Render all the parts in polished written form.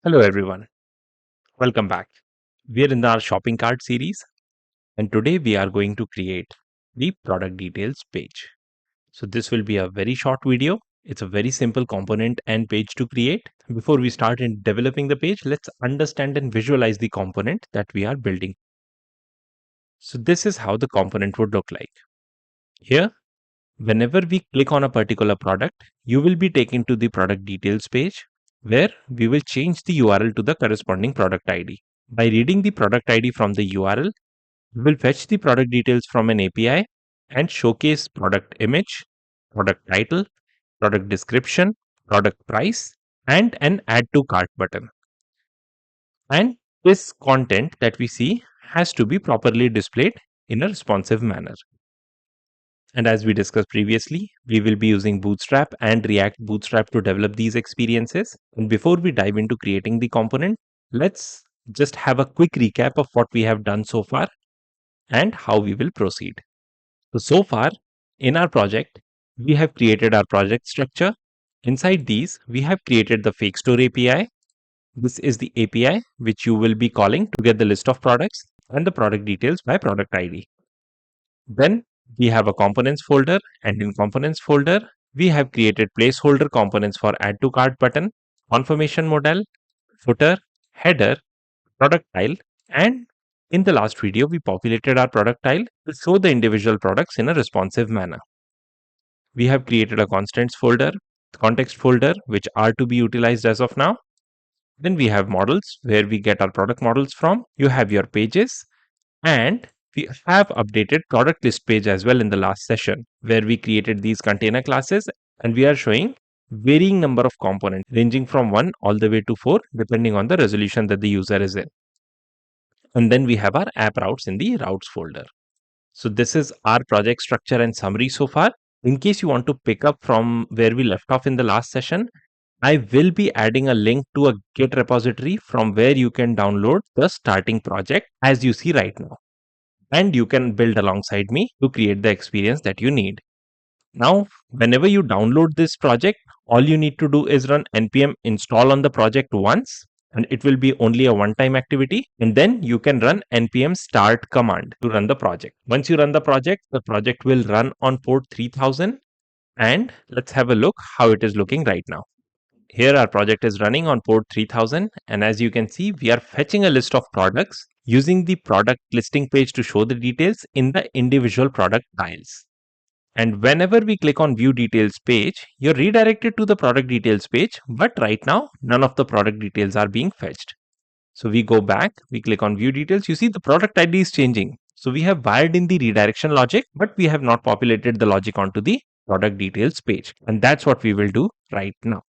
Hello everyone, welcome back. We are in our shopping cart series and today we are going to create the product details page. So this will be a very short video. It's a very simple component and page to create. Before we start in developing the page, let's understand and visualize the component that we are building. So this is how the component would look like. Here, whenever we click on a particular product, you will be taken to the product details page where we will change the URL to the corresponding product ID. By reading the product ID from the URL, we will fetch the product details from an API and showcase product image, product title, product description, product price, and an add to cart button. And this content that we see has to be properly displayed in a responsive manner. And as we discussed previously, we will be using Bootstrap and React-Bootstrap to develop these experiences. And before we dive into creating the component, let's just have a quick recap of what we have done so far and how we will proceed. So far in our project, we have created our project structure. Inside these, we have created the fake store API. This is the API which you will be calling to get the list of products and the product details by product ID. Then we have a components folder, and in components folder, we have created placeholder components for add to cart button, confirmation modal, footer, header, product tile, and in the last video, we populated our product tile to show the individual products in a responsive manner. We have created a constants folder, context folder, which are to be utilized as of now. Then we have models where we get our product models from. You have your pages, and we have updated product list page as well in the last session where we created these container classes, and we are showing varying number of components ranging from 1 all the way to 4 depending on the resolution that the user is in. And then we have our app routes in the routes folder. So this is our project structure and summary so far. In case you want to pick up from where we left off in the last session, I will be adding a link to a Git repository from where you can download the starting project as you see right now. And you can build alongside me to create the experience that you need. Now, whenever you download this project, all you need to do is run npm install on the project once, and it will be only a one-time activity. And then you can run npm start command to run the project. Once you run the project will run on port 3000. And let's have a look how it is looking right now. Here our project is running on port 3000, and as you can see, we are fetching a list of products using the product listing page to show the details in the individual product tiles. And whenever we click on view details page, you're redirected to the product details page, but right now none of the product details are being fetched. So we go back, we click on view details, you see the product ID is changing. So we have wired in the redirection logic, but we have not populated the logic onto the product details page. And that's what we will do right now.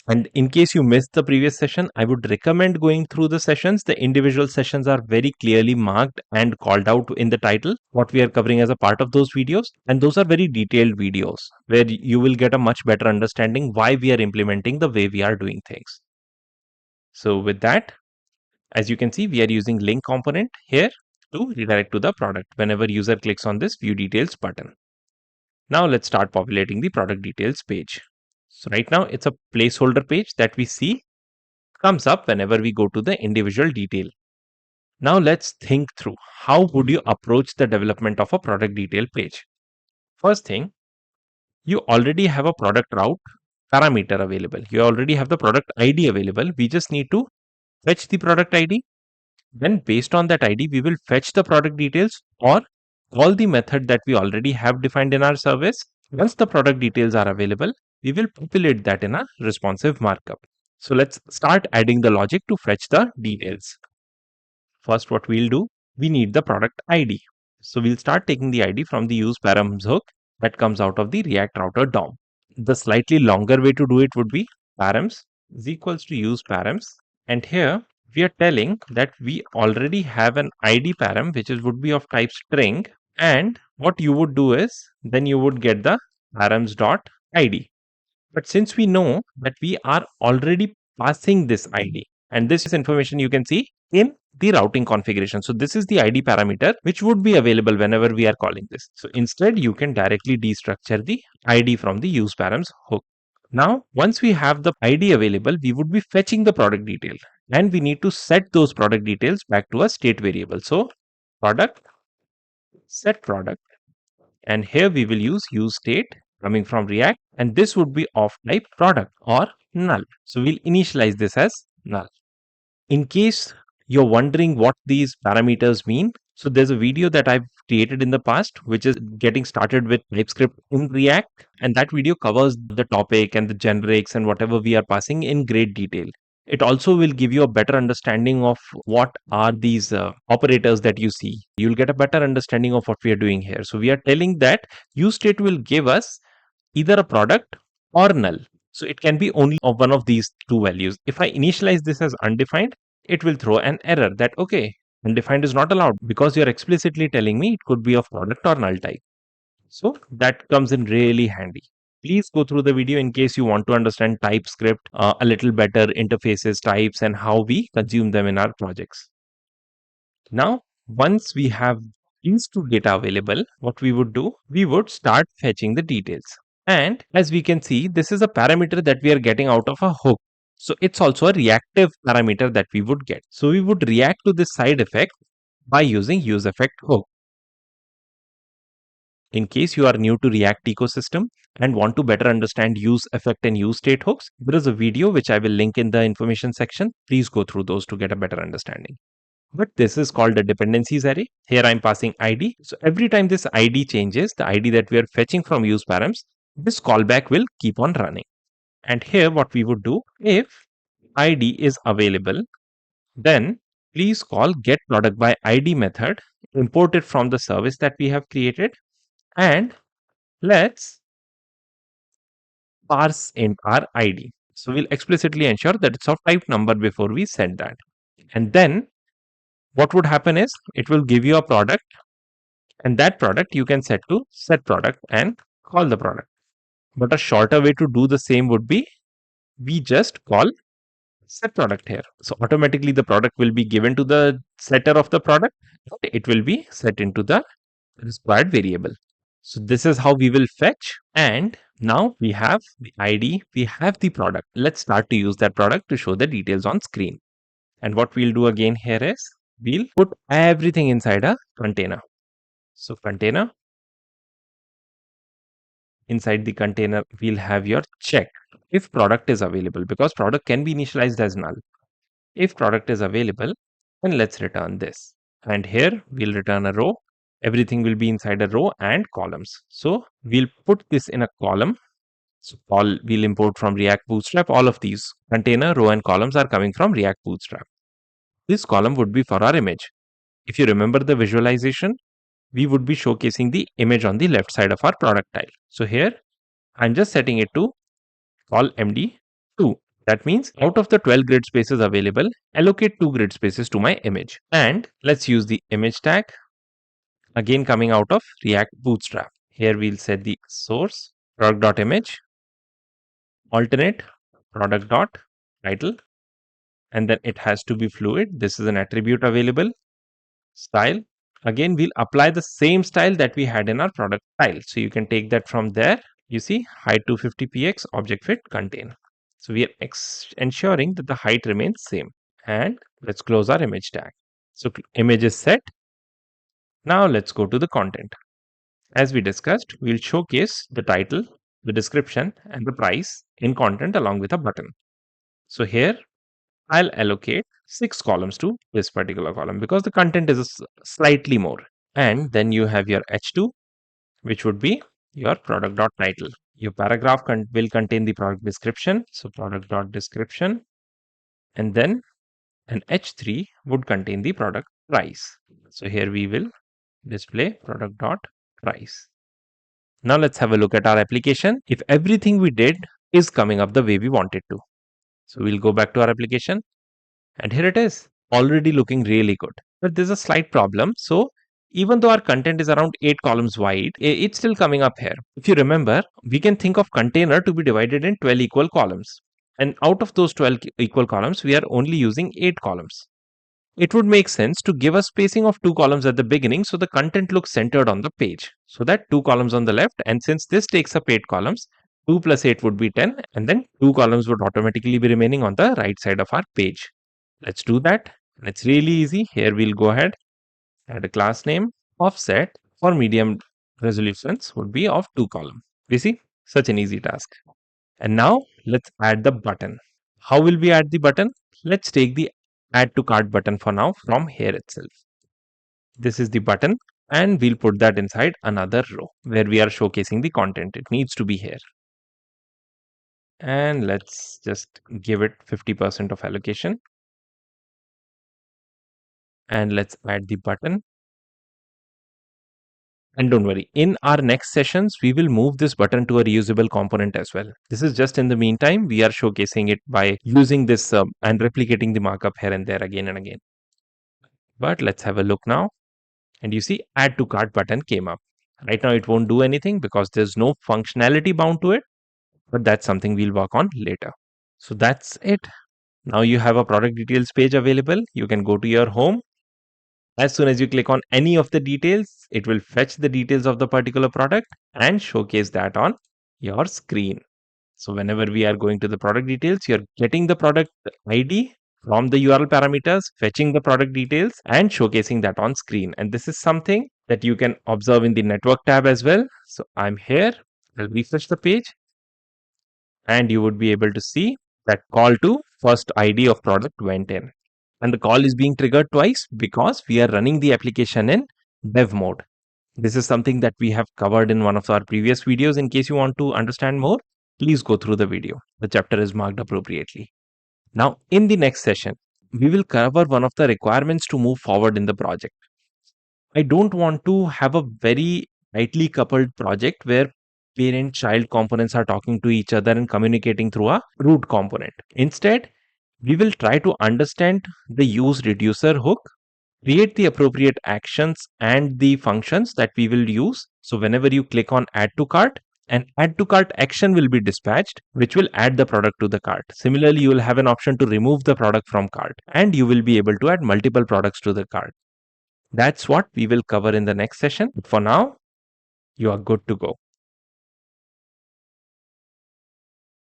And in case you missed the previous session, I would recommend going through the sessions. The individual sessions are very clearly marked and called out in the title, what we are covering as a part of those videos. And those are very detailed videos where you will get a much better understanding why we are implementing the way we are doing things. So with that, as you can see, we are using link component here to redirect to the product whenever user clicks on this view details button. Now let's start populating the product details page. So right now it's a placeholder page that we see comes up whenever we go to the individual detail. Now let's think through how would you approach the development of a product detail page. First thing, you already have a product route parameter available. You already have the product ID available. We just need to fetch the product ID. Then based on that ID, we will fetch the product details or call the method that we already have defined in our service. Once the product details are available, we will populate that in a responsive markup. So let's start adding the logic to fetch the details. First, what we'll do, we need the product ID. So we'll start taking the ID from the useParam hook that comes out of the React Router DOM. The slightly longer way to do it would be params is equals to useparams. And here we are telling that we already have an ID param which would be of type string. And what you would do is then you would get the params.id. But since we know that we are already passing this ID, and this information you can see in the routing configuration. So this is the ID parameter which would be available whenever we are calling this. So instead you can directly destructure the ID from the useParams hook. Now, once we have the ID available, we would be fetching the product detail, and we need to set those product details back to a state variable. So product set product, and here we will use state coming from React, and this would be of type product or null. So we'll initialize this as null. In case you're wondering what these parameters mean, so there's a video that I've created in the past, which is getting started with TypeScript in React. And that video covers the topic and the generics and whatever we are passing in great detail. It also will give you a better understanding of what are these operators that you see. You'll get a better understanding of what we are doing here. So we are telling that useState will give us either a product or null. So it can be only of one of these two values. If I initialize this as undefined, it will throw an error that, okay, undefined is not allowed because you're explicitly telling me it could be of product or null type. So that comes in really handy. Please go through the video in case you want to understand TypeScript a little better, interfaces, types, and how we consume them in our projects. Now, once we have these two data available, what we would do, we would start fetching the details. And as we can see, this is a parameter that we are getting out of a hook. So it's also a reactive parameter that we would get. So we would react to this side effect by using useEffectHook. In case you are new to React ecosystem and want to better understand useEffect and useState hooks, there is a video which I will link in the information section. Please go through those to get a better understanding. But this is called a dependencies array. Here I'm passing ID. So every time this ID changes, the ID that we are fetching from useParams, this callback will keep on running. And here what we would do, if ID is available, then please call getProductById method, import it from the service that we have created, and let's parse int our ID. So we'll explicitly ensure that it's of type number before we set that. And then what would happen is it will give you a product, and that product you can set to set product and call the product. But a shorter way to do the same would be we just call set product here. So automatically the product will be given to the setter of the product. It will be set into the required variable. So this is how we will fetch. And now we have the ID, we have the product. Let's start to use that product to show the details on screen. And what we'll do again here is we'll put everything inside a container. So container, inside the container, we'll have your check if product is available, because product can be initialized as null. If product is available, then let's return this. And here we'll return a row. Everything will be inside a row and columns. So we'll put this in a column. So we'll import from React-Bootstrap. All of these container, row, and columns are coming from React-Bootstrap. This column would be for our image. If you remember the visualization, we would be showcasing the image on the left side of our product tile. So here I'm just setting it to call MD2. That means out of the 12 grid spaces available, allocate 2 grid spaces to my image. And let's use the image tag, again coming out of React Bootstrap. Here we'll set the source product.image, alternate product.title, and then it has to be fluid. This is an attribute available. Style, again we'll apply the same style that we had in our product tile. So you can take that from there. You see height 250px, object fit contain. So we are ensuring that the height remains same. And let's close our image tag. So image is set. Now let's go to the content. As we discussed, we'll showcase the title, the description, and the price in content along with a button. So here I'll allocate 6 columns to this particular column because the content is slightly more. And then you have your H2, which would be your product.title. Your paragraph will contain the product description. So product.description. And then an H3 would contain the product price. So here we will display product.price. Now let's have a look at our application. If everything we did is coming up the way we want it to. So we'll go back to our application. And here it is, already looking really good. But there's a slight problem. So even though our content is around 8 columns wide, it's still coming up here. If you remember, we can think of container to be divided in 12 equal columns. And out of those 12 equal columns, we are only using 8 columns. It would make sense to give a spacing of 2 columns at the beginning so the content looks centered on the page. So that 2 columns on the left, and since this takes up 8 columns, 2 plus 8 would be 10, and then 2 columns would automatically be remaining on the right side of our page. Let's do that. And it's really easy. Here we'll go ahead, add a class name, offset for medium resolutions would be of 2 column. You see, such an easy task. And now let's add the button. How will we add the button? Let's take the add to cart button for now from here itself. This is the button, and we'll put that inside another row where we are showcasing the content. It needs to be here. And let's just give it 50% of allocation. And let's add the button. And don't worry, in our next sessions, we will move this button to a reusable component as well. This is just in the meantime, we are showcasing it by using this and replicating the markup here and there again and again. But let's have a look now. And you see, add to cart button came up. Right now, it won't do anything because there's no functionality bound to it, but that's something we'll work on later. So that's it. Now you have a product details page available. You can go to your home. As soon as you click on any of the details, it will fetch the details of the particular product and showcase that on your screen. So whenever we are going to the product details, you're getting the product ID from the URL parameters, fetching the product details and showcasing that on screen. And this is something that you can observe in the network tab as well. So I'm here, I'll refresh the page and you would be able to see that call to first ID of product went in. And the call is being triggered twice because we are running the application in dev mode. This is something that we have covered in one of our previous videos. In case you want to understand more, please go through the video. The chapter is marked appropriately. Now, in the next session, we will cover one of the requirements to move forward in the project. I don't want to have a very tightly coupled project where parent-child components are talking to each other and communicating through a root component. Instead, we will try to understand the useReducer hook, create the appropriate actions and the functions that we will use. So whenever you click on add to cart, an add to cart action will be dispatched, which will add the product to the cart. Similarly, you will have an option to remove the product from cart, and you will be able to add multiple products to the cart. That's what we will cover in the next session. For now, you are good to go.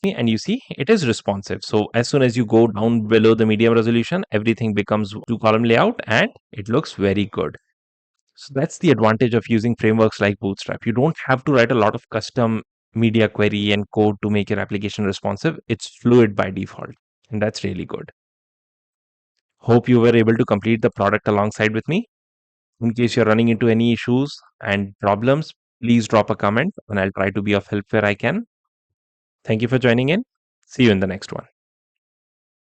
And you see it is responsive. So as soon as you go down below the medium resolution, everything becomes 2-column layout and it looks very good. So that's the advantage of using frameworks like Bootstrap. You don't have to write a lot of custom media query and code to make your application responsive. It's fluid by default, and that's really good. Hope you were able to complete the product alongside with me. In case you're running into any issues and problems, please drop a comment and I'll try to be of help where I can. Thank you for joining in. See you in the next one.